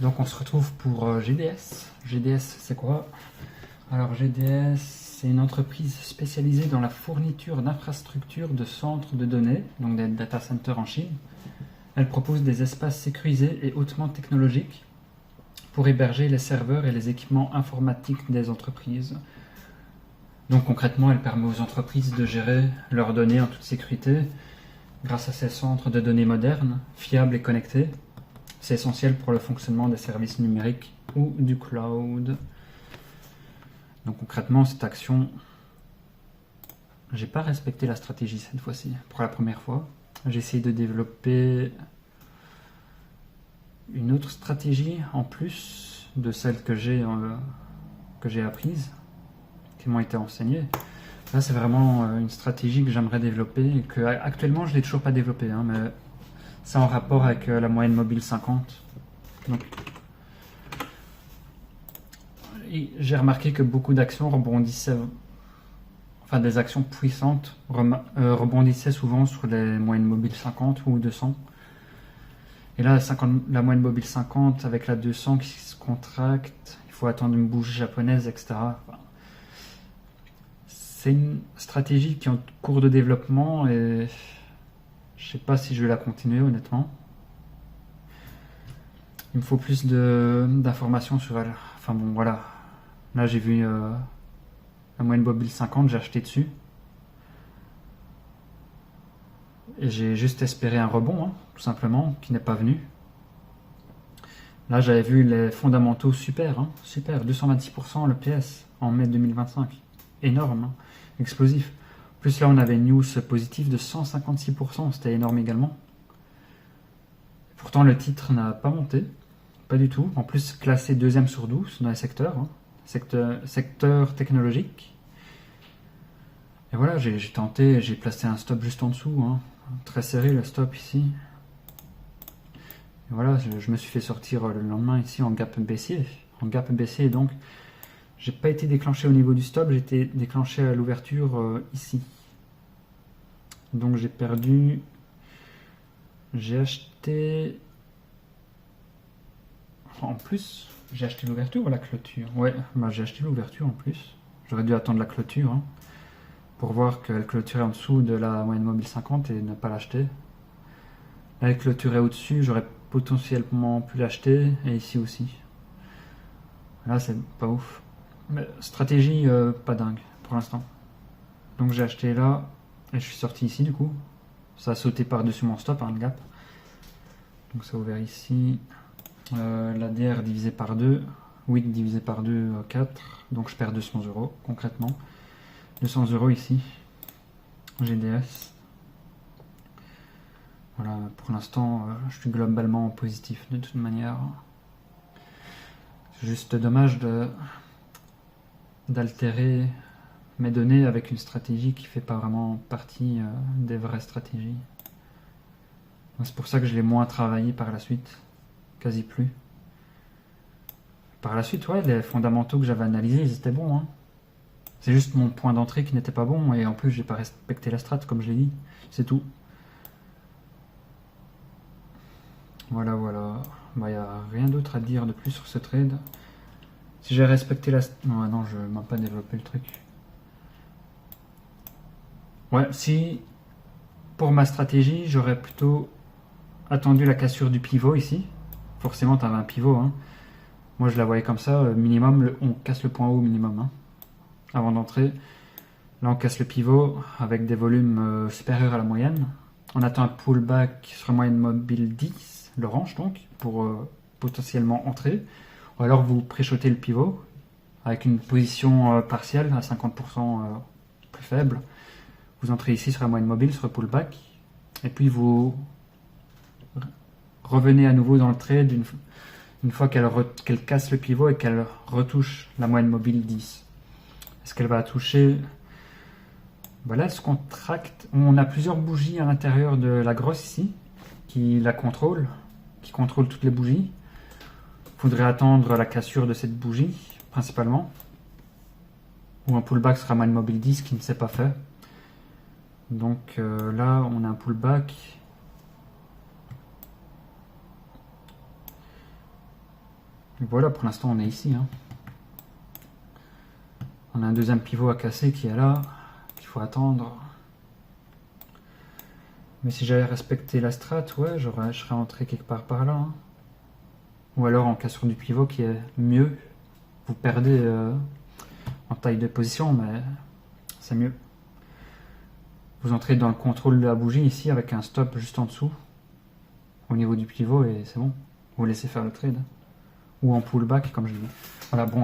Donc on se retrouve pour GDS. GDS c'est quoi? Alors GDS c'est une entreprise spécialisée dans la fourniture d'infrastructures de centres de données, donc des data centers en Chine. Elle propose des espaces sécurisés et hautement technologiques pour héberger les serveurs et les équipements informatiques des entreprises. Donc concrètement, elle permet aux entreprises de gérer leurs données en toute sécurité grâce à ces centres de données modernes, fiables et connectés. C'est essentiel pour le fonctionnement des services numériques ou du cloud. Donc concrètement, cette action, j'ai pas respecté la stratégie cette fois-ci, pour la première fois. J'ai essayé de développer une autre stratégie en plus de celle que j'ai apprise, qui m'ont été enseignées. Là, c'est vraiment une stratégie que j'aimerais développer et que actuellement je l'ai toujours pas développée, hein, mais c'est en rapport avec la moyenne mobile 50. Donc, j'ai remarqué que beaucoup d'actions rebondissaient, enfin des actions puissantes rebondissaient souvent sur les moyennes mobiles 50 ou 200. Et là, la moyenne mobile 50 avec la 200 qui se contracte, il faut attendre une bougie japonaise, etc. Enfin, c'est une stratégie qui est en cours de développement et je sais pas si je vais la continuer honnêtement. Il me faut plus d'informations sur elle. Enfin bon, voilà. Là, j'ai vu la moyenne mobile 50, j'ai acheté dessus. Et j'ai juste espéré un rebond, hein, tout simplement, qui n'est pas venu. Là, j'avais vu les fondamentaux super, hein, super, 226% le PS en mai 2025. Énorme, hein, explosif. En plus, là, on avait une news positive de 156%, c'était énorme également. Pourtant, le titre n'a pas monté, pas du tout. En plus, classé deuxième sur 12 dans les secteurs, hein, secteur technologique. Et voilà, j'ai tenté, j'ai placé un stop juste en dessous, hein. Très serré le stop ici. Et voilà, je me suis fait sortir le lendemain ici en gap baissier. En gap baissier, donc j'ai pas été déclenché au niveau du stop, j'ai été déclenché à l'ouverture ici. Donc j'ai perdu. J'ai acheté. En plus, j'ai acheté l'ouverture ou la clôture? Ouais, bah j'ai acheté l'ouverture en plus. J'aurais dû attendre la clôture, hein, pour voir qu'elle clôturait en dessous de la moyenne mobile 50 et ne pas l'acheter. Là, elle clôturait au-dessus, j'aurais potentiellement pu l'acheter, et ici aussi. Là, c'est pas ouf. Mais stratégie pas dingue pour l'instant. Donc j'ai acheté là, et je suis sorti ici du coup. Ça a sauté par-dessus mon stop, hein, le gap. Donc ça a ouvert ici. L'ADR divisé par 2, 8 divisé par 2, 4. Donc je perds 200 € concrètement. 200 € ici. GDS. Voilà, pour l'instant, je suis globalement positif de toute manière. C'est juste dommage d'altérer mes données avec une stratégie qui fait pas vraiment partie des vraies stratégies. C'est pour ça que je l'ai moins travaillé par la suite, quasi plus. Par la suite, ouais, les fondamentaux que j'avais analysés, ils étaient bons, hein. C'est juste mon point d'entrée qui n'était pas bon, et en plus j'ai pas respecté la strat comme je l'ai dit, c'est tout. Voilà, voilà. Bah, y a rien d'autre à dire de plus sur ce trade. Si j'ai respecté la... Non, je m'ai pas développé le truc. Ouais, si... Pour ma stratégie, j'aurais plutôt attendu la cassure du pivot ici. Forcément, tu avais un pivot, hein. Moi, je la voyais comme ça. Minimum, on casse le point haut minimum, hein, avant d'entrer. Là, on casse le pivot avec des volumes supérieurs à la moyenne. On attend un pullback sur moyenne mobile 10, l'orange donc, pour potentiellement entrer. Ou alors vous préchotez le pivot avec une position partielle à 50% plus faible. Vous entrez ici sur la moyenne mobile, sur le pullback. Et puis vous revenez à nouveau dans le trade une fois qu'elle casse le pivot et qu'elle retouche la moyenne mobile 10. Est-ce qu'elle va toucher... Voilà, elle se contracte. On a plusieurs bougies à l'intérieur de la grosse ici, qui la contrôlent, qui contrôlent toutes les bougies. Il faudrait attendre la cassure de cette bougie, principalement. Ou un pullback sera moyenne mobile 10 qui ne s'est pas fait. Donc là, on a un pullback. Et voilà, pour l'instant, on est ici. Hein. On a un deuxième pivot à casser qui est là, qu'il faut attendre. Mais si j'avais respecté la strat, ouais, je serais entré quelque part par là. Hein. Ou alors en cassure du pivot qui est mieux. Vous perdez en taille de position, mais c'est mieux. Vous entrez dans le contrôle de la bougie ici avec un stop juste en dessous, au niveau du pivot, et c'est bon. Vous laissez faire le trade. Ou en pullback, comme je dis. Voilà, bon, allez.